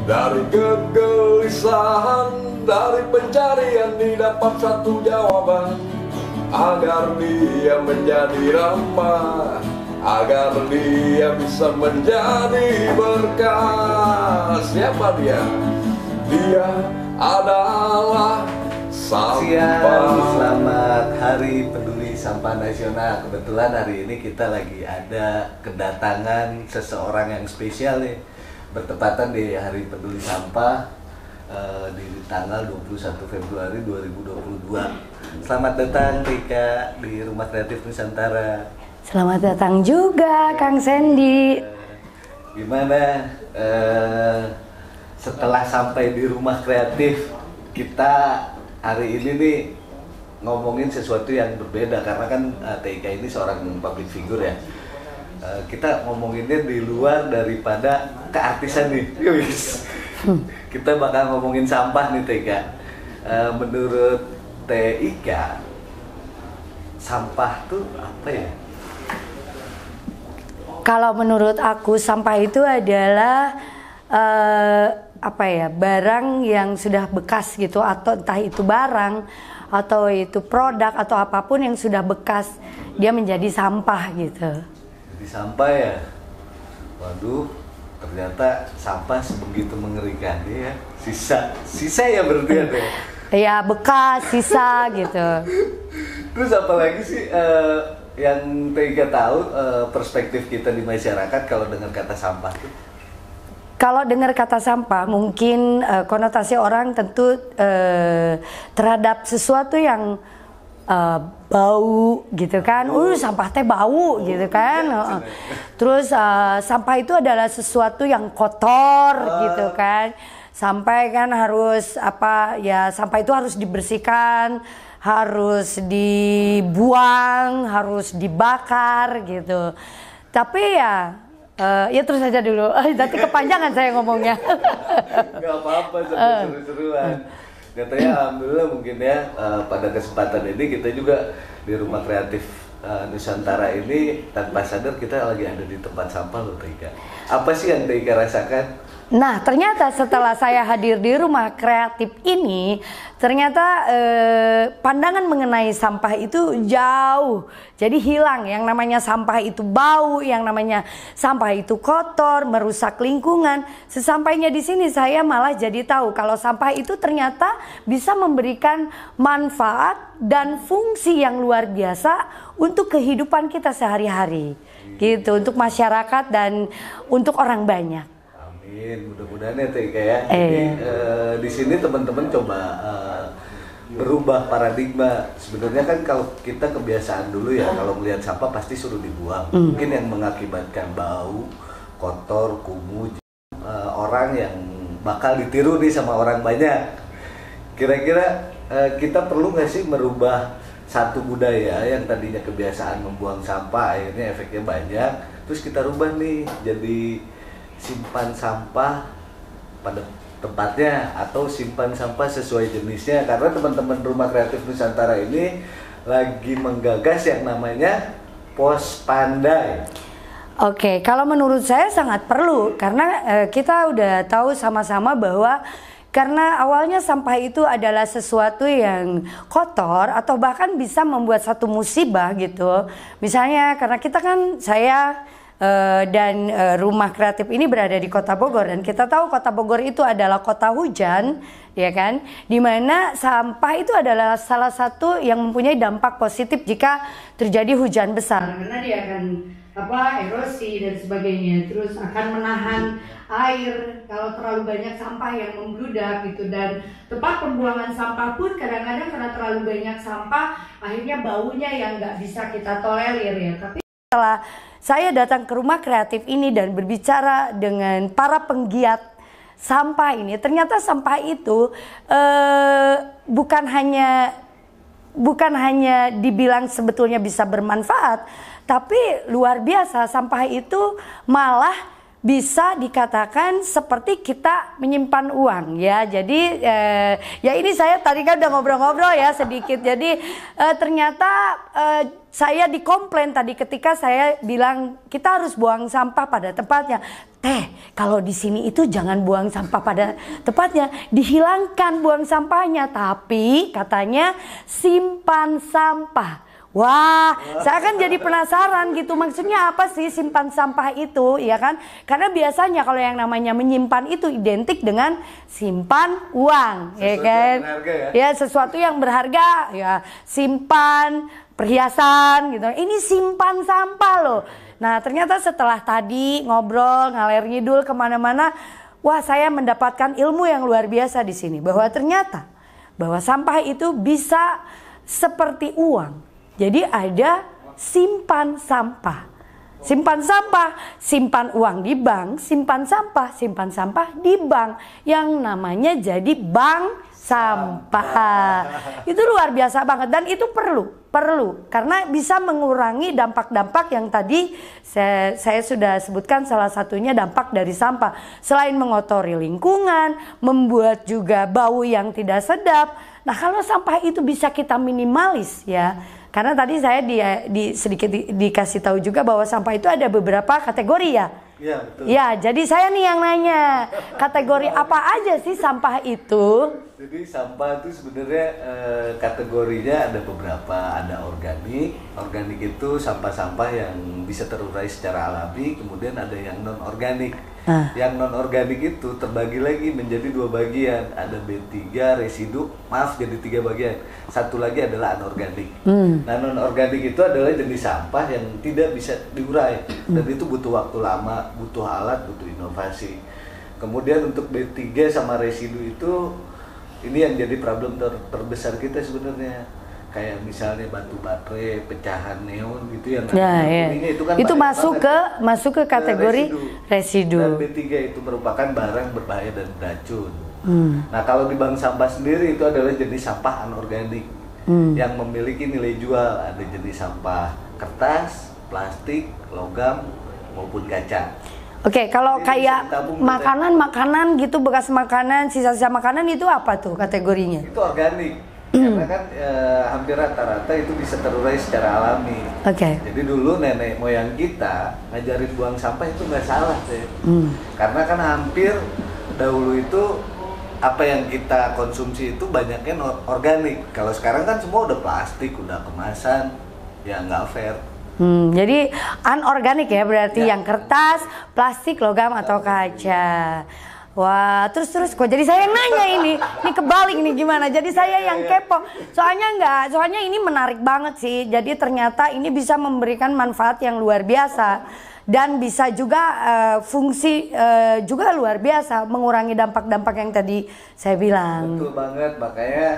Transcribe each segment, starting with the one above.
Dari kegelisahan, dari pencarian didapat satu jawaban, agar dia menjadi ramah, agar dia bisa menjadi berkah. Siapa dia? Dia adalah sampah. Selamat Hari Peduli Sampah Nasional. Kebetulan hari ini kita lagi ada kedatangan seseorang yang spesial nih, bertepatan di Hari Peduli Sampah di tanggal 21 Februari 2022. Selamat datang Rika di Rumah Kreatif Nusantara. Selamat datang juga Kang Sandy. Gimana setelah sampai di Rumah Kreatif, kita hari ini nih ngomongin sesuatu yang berbeda karena kan TIK ini seorang public figure ya. Kita ngomonginnya di luar daripada keartisan nih. Kita bakal ngomongin sampah nih TIK. Menurut TIK, sampah tuh apa ya? Kalau menurut aku sampah itu adalah apa ya, barang yang sudah bekas gitu, atau entah itu barang atau itu produk atau apapun yang sudah bekas, dia menjadi sampah gitu. Jadi sampah ya. Waduh, ternyata sampah sebegitu mengerikan ya. Sisa ya berarti ya. Ya bekas, sisa gitu. Terus apa lagi sih yang TIK tahu perspektif kita di masyarakat kalau dengar kata sampah tuh? Kalau dengar kata sampah, mungkin konotasi orang tentu terhadap sesuatu yang bau gitu kan. Sampah teh bau gitu kan. Terus sampah itu adalah sesuatu yang kotor gitu kan. Sampai kan harus apa ya, sampah itu harus dibersihkan, harus dibuang, harus dibakar gitu. Tapi ya terus saja dulu. Nanti kepanjangan saya ngomongnya. Gak apa-apa, seru-seruan. Katanya alhamdulillah mungkin ya pada kesempatan ini kita juga di Rumah Kreatif Nusantara ini tanpa sadar kita lagi ada di tempat sampah loh TIK. Apa sih yang TIK rasakan? Nah, ternyata setelah saya hadir di Rumah Kreatif ini, ternyata pandangan mengenai sampah itu jauh. Jadi hilang, yang namanya sampah itu bau, yang namanya sampah itu kotor, merusak lingkungan. Sesampainya di sini saya malah jadi tahu kalau sampah itu ternyata bisa memberikan manfaat dan fungsi yang luar biasa untuk kehidupan kita sehari-hari. Gitu, untuk masyarakat dan untuk orang banyak. Mudah-mudahan ya TIK ya. Jadi di sini teman-teman coba berubah paradigma. Sebenarnya kan kalau kita kebiasaan dulu ya, kalau melihat sampah pasti suruh dibuang. Mungkin yang mengakibatkan bau, kotor, kumuh, orang yang bakal ditiru nih sama orang banyak. Kira-kira kita perlu nggak sih merubah satu budaya yang tadinya kebiasaan membuang sampah, akhirnya efeknya banyak. Terus kita rubah nih jadi simpan sampah pada tempatnya atau simpan sampah sesuai jenisnya, karena teman-teman Rumah Kreatif Nusantara ini lagi menggagas yang namanya Pos Pandai. Oke, kalau menurut saya sangat perlu karena kita udah tahu sama-sama bahwa karena awalnya sampah itu adalah sesuatu yang kotor atau bahkan bisa membuat satu musibah gitu. Misalnya karena kita kan dan Rumah Kreatif ini berada di Kota Bogor, dan kita tahu Kota Bogor itu adalah kota hujan, ya kan? Dimana sampah itu adalah salah satu yang mempunyai dampak positif jika terjadi hujan besar, karena dia akan erosi dan sebagainya, terus akan menahan air kalau terlalu banyak sampah yang membludak gitu. Dan tempat pembuangan sampah pun kadang-kadang karena terlalu banyak sampah akhirnya baunya yang nggak bisa kita tolerir ya. Tapi setelah saya datang ke Rumah Kreatif ini dan berbicara dengan para penggiat sampah ini, ternyata sampah itu bukan hanya dibilang sebetulnya bisa bermanfaat, tapi luar biasa. Sampah itu malah bisa dikatakan seperti kita menyimpan uang ya. Jadi ya ini saya tadi kan udah ngobrol-ngobrol ya sedikit. Jadi ternyata saya dikomplain tadi ketika saya bilang kita harus buang sampah pada tempatnya. Kalau di sini itu jangan buang sampah pada tempatnya, dihilangkan buang sampahnya, tapi katanya simpan sampah. Wah, saya kan jadi penasaran gitu, maksudnya apa sih simpan sampah itu, ya kan? Karena biasanya kalau yang namanya menyimpan itu identik dengan simpan uang, ya kan? Ya, sesuatu yang berharga, ya simpan perhiasan gitu. Ini simpan sampah loh. Nah, ternyata setelah tadi ngobrol ngalir ngidul kemana-mana, wah saya mendapatkan ilmu yang luar biasa di sini, bahwa ternyata bahwa sampah itu bisa seperti uang. Jadi ada simpan sampah, simpan uang di bank, simpan sampah di bank, yang namanya jadi bank sampah. Itu luar biasa banget dan itu perlu karena bisa mengurangi dampak-dampak yang tadi saya sudah sebutkan, salah satunya dampak dari sampah. Selain mengotori lingkungan, membuat juga bau yang tidak sedap. Nah, kalau sampah itu bisa kita minimalis ya. Karena tadi saya sedikit dikasih tahu juga bahwa sampah itu ada beberapa kategori ya. Iya, betul. Ya, jadi saya nih yang nanya, kategori apa aja sih sampah itu? Jadi sampah itu sebenarnya kategorinya ada beberapa, ada organik. Organik itu sampah-sampah yang bisa terurai secara alami, kemudian ada yang non organik. Yang non organik itu terbagi lagi menjadi 2 bagian, ada B3 residu, jadi 3 bagian. Satu lagi adalah anorganik. Nah, non organik itu adalah jenis sampah yang tidak bisa diurai dan itu butuh waktu lama, butuh alat, butuh inovasi. Kemudian untuk B3 sama residu itu ini yang jadi problem terbesar kita sebenarnya. Kayak misalnya batu baterai, pecahan neon gitu yang itu kan itu masuk ke kategori residu. Dan B3 itu merupakan barang berbahaya dan beracun. Nah, kalau di bank sampah sendiri itu adalah jenis sampah anorganik yang memiliki nilai jual. Ada jenis sampah kertas, plastik, logam maupun kaca. Oke, kalau kayak makanan gitu, bekas makanan, sisa-sisa makanan itu apa tuh kategorinya? Itu organik. Karena kan hampir rata-rata itu bisa terurai secara alami. Jadi dulu nenek moyang kita ngajarin buang sampah itu nggak salah deh. Karena kan hampir dahulu itu apa yang kita konsumsi itu banyaknya organik. Kalau sekarang kan semua udah plastik, udah kemasan, ya nggak fair. Jadi anorganik ya berarti yang kertas, plastik, logam atau kaca. Wah, terus kok jadi saya yang nanya ini kebalik nih gimana? Jadi saya yang kepo. Soalnya ini menarik banget sih. Jadi ternyata ini bisa memberikan manfaat yang luar biasa dan bisa juga fungsi juga luar biasa, mengurangi dampak-dampak yang tadi saya bilang. Betul banget, makanya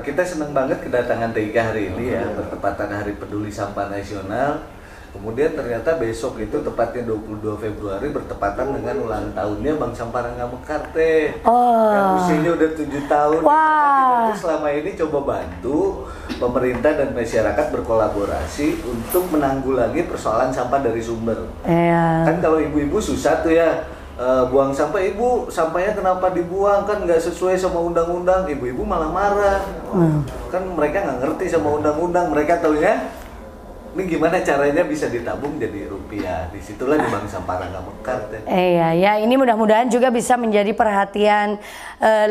kita senang banget kedatangan TIK hari ini ya, bertepatan Hari Peduli Sampah Nasional. Kemudian ternyata besok itu tepatnya 22 Februari bertepatan dengan ulang tahunnya Bank Sampah Rangga Mekar teh. Yang usianya udah 7 tahun. Kita selama ini coba bantu pemerintah dan masyarakat berkolaborasi untuk menanggulangi persoalan sampah dari sumber. Kan kalau ibu-ibu susah tuh ya, buang sampah, ibu sampahnya kenapa dibuang, kan nggak sesuai sama undang-undang. Ibu-ibu malah marah. Kan mereka nggak ngerti sama undang-undang, mereka taunya ini gimana caranya bisa ditabung jadi rupiah. Disitulah di Bank Sampah Rangga Mekar. Ya ini mudah-mudahan juga bisa menjadi perhatian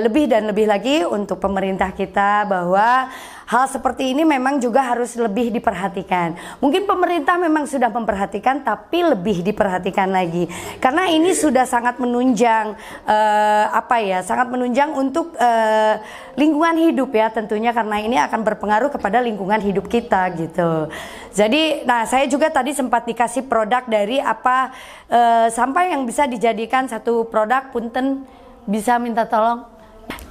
lebih dan lebih lagi untuk pemerintah kita, bahwa hal seperti ini memang juga harus lebih diperhatikan. Mungkin pemerintah memang sudah memperhatikan, tapi lebih diperhatikan lagi. Karena ini sudah sangat menunjang sangat menunjang untuk lingkungan hidup ya tentunya, karena ini akan berpengaruh kepada lingkungan hidup kita gitu. Jadi, saya juga tadi sempat dikasih produk dari sampah yang bisa dijadikan satu produk. Punten, bisa minta tolong.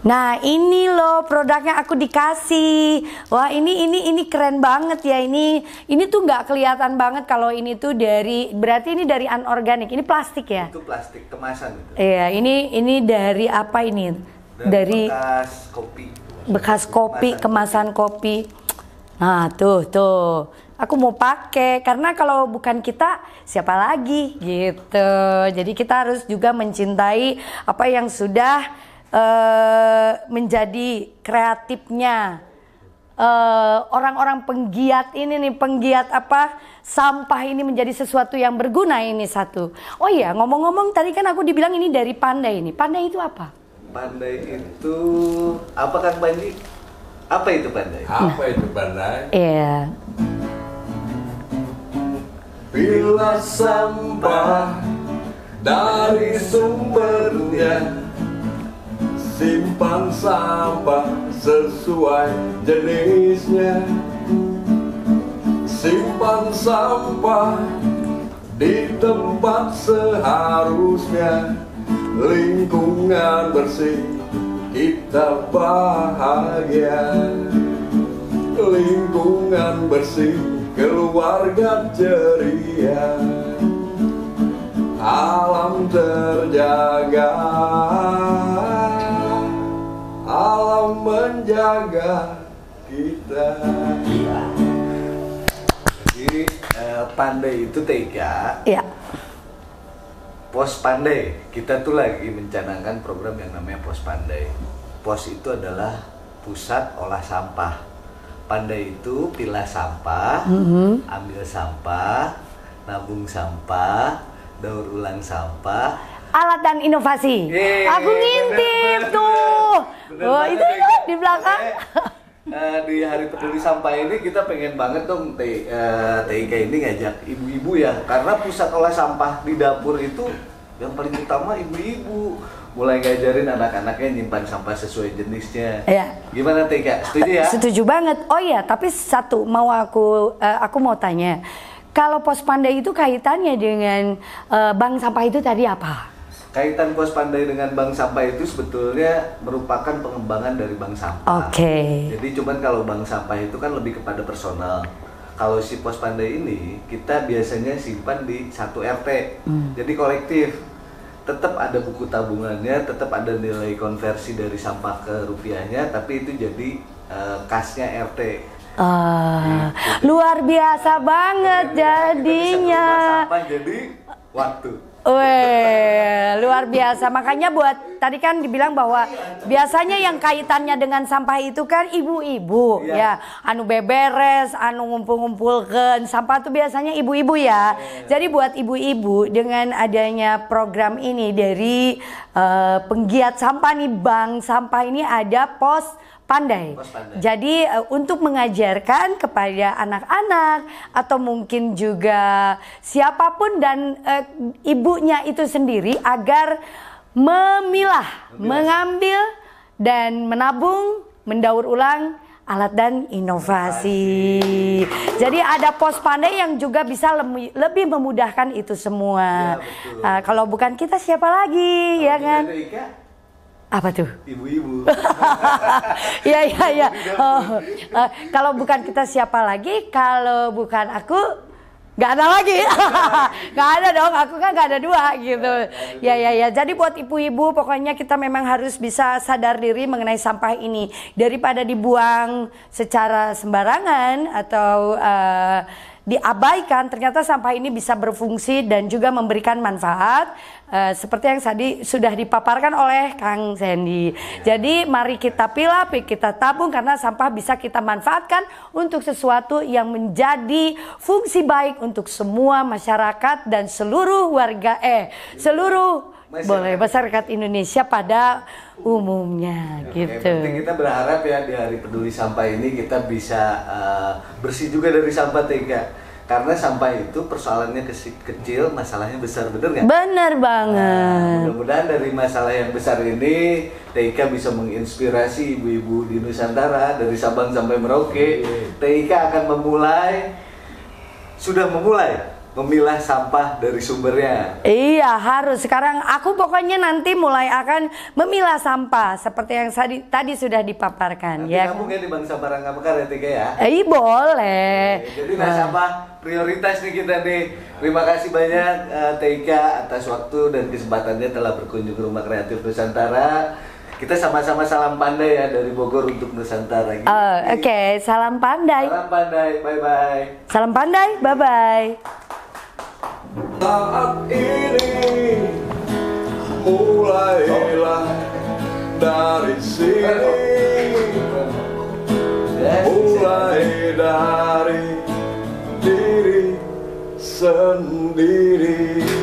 Nah, ini loh produknya aku dikasih. Wah, ini keren banget ya. Ini tuh nggak kelihatan banget kalau ini tuh berarti ini dari anorganik. Ini plastik ya? Itu plastik kemasan gitu. Iya, ini dari apa ini? Dari bekas kopi, kemasan kopi. Nah, tuh. aku mau pakai, karena kalau bukan kita siapa lagi gitu. Jadi kita harus juga mencintai apa yang sudah menjadi kreatifnya orang-orang penggiat ini nih, penggiat apa sampah ini menjadi sesuatu yang berguna ini satu. Oh iya, ngomong-ngomong tadi kan aku dibilang ini dari Pandai ini. Pandai itu apa? Pandai itu apa Kang Panji? Apa itu Pandai? Apa itu Pandai? Iya. Pilah sampah dari sumbernya, simpan sampah sesuai jenisnya, simpan sampah di tempat seharusnya, lingkungan bersih kita bahagia, lingkungan bersih keluarga ceria, alam terjaga, alam menjaga kita. Jadi Pandai itu Teika. Iya. Pos Pandai. Kita tuh lagi mencanangkan program yang namanya Pos Pandai. Pos itu adalah pusat olah sampah. Pandai itu pilah sampah, ambil sampah, nabung sampah, daur ulang sampah. Alat dan inovasi. Aku ngintip tuh. Oh, itu di belakang. Di Hari Peduli Sampah ini kita pengen banget dong TIK ini ngajak ibu-ibu ya, karena pusat olah sampah di dapur itu yang paling utama ibu-ibu. Mulai ngajarin anak-anaknya nyimpan sampah sesuai jenisnya. Iya. Gimana TIK? Setuju ya? Setuju banget. Oh iya, tapi satu mau aku mau tanya. Kalau Pos Pandai itu kaitannya dengan bank sampah itu tadi apa? Kaitan Pos Pandai dengan bank sampah itu sebetulnya merupakan pengembangan dari bank sampah. Oke. Jadi cuman kalau bank sampah itu kan lebih kepada personal. Kalau si Pos Pandai ini kita biasanya simpan di satu RT. Jadi kolektif. Tetap ada buku tabungannya, tetap ada nilai konversi dari sampah ke rupiahnya, tapi itu jadi kasnya RT. Luar biasa banget jadinya. Sampah jadi waktu. Weh, luar biasa. Makanya buat tadi kan dibilang bahwa biasanya yang kaitannya dengan sampah itu kan ibu-ibu ya, anu beberes, anu ngumpul-ngumpulkan sampah tuh biasanya ibu-ibu ya. Jadi buat ibu-ibu dengan adanya program ini dari penggiat sampah nih, bank sampah ini ada Pos Pandai. Jadi untuk mengajarkan kepada anak-anak atau mungkin juga siapapun dan ibunya itu sendiri agar memilah, mengambil dan menabung, mendaur ulang alat dan inovasi. Jadi ada Pos Pandai yang juga bisa lebih memudahkan itu semua. Kalau bukan kita siapa lagi, ya kan? Apa tuh? Ibu-ibu. Iya. Kalau bukan kita siapa lagi? Kalau bukan aku, nggak ada lagi. Nggak ada dong. Aku kan nggak ada dua gitu. Ya. Jadi buat ibu-ibu, pokoknya kita memang harus bisa sadar diri mengenai sampah ini daripada dibuang secara sembarangan atau diabaikan. Ternyata sampah ini bisa berfungsi dan juga memberikan manfaat seperti yang tadi sudah dipaparkan oleh Kang Sandy. Jadi mari kita pilah, kita tabung, karena sampah bisa kita manfaatkan untuk sesuatu yang menjadi fungsi baik untuk semua masyarakat dan seluruh warga seluruh masyarakat Indonesia pada umumnya gitu. Yang penting kita berharap ya di Hari Peduli Sampah ini kita bisa bersih juga dari sampah Tika. Karena sampah itu persoalannya kecil, masalahnya besar, bener nggak? Bener banget. Mudah-mudahan dari masalah yang besar ini Tika bisa menginspirasi ibu-ibu di Nusantara dari Sabang sampai Merauke. Tika akan sudah memulai memilah sampah dari sumbernya. Iya, harus. Sekarang aku pokoknya nanti mulai akan memilah sampah seperti yang tadi sudah dipaparkan. Nanti ya. Kamu kan di Bang Sampah Rangkapekar ya Tika ya? Boleh. Jadi sampah prioritas nih kita nih. Terima kasih banyak Tika atas waktu dan kesempatannya telah berkunjung ke Rumah Kreatif Nusantara. Kita sama-sama salam pandai ya dari Bogor untuk Nusantara. Gitu. Oke, salam pandai. Salam pandai, bye-bye. Salam pandai, bye-bye. Saat ini mulailah dari sini, mulai dari diri sendiri.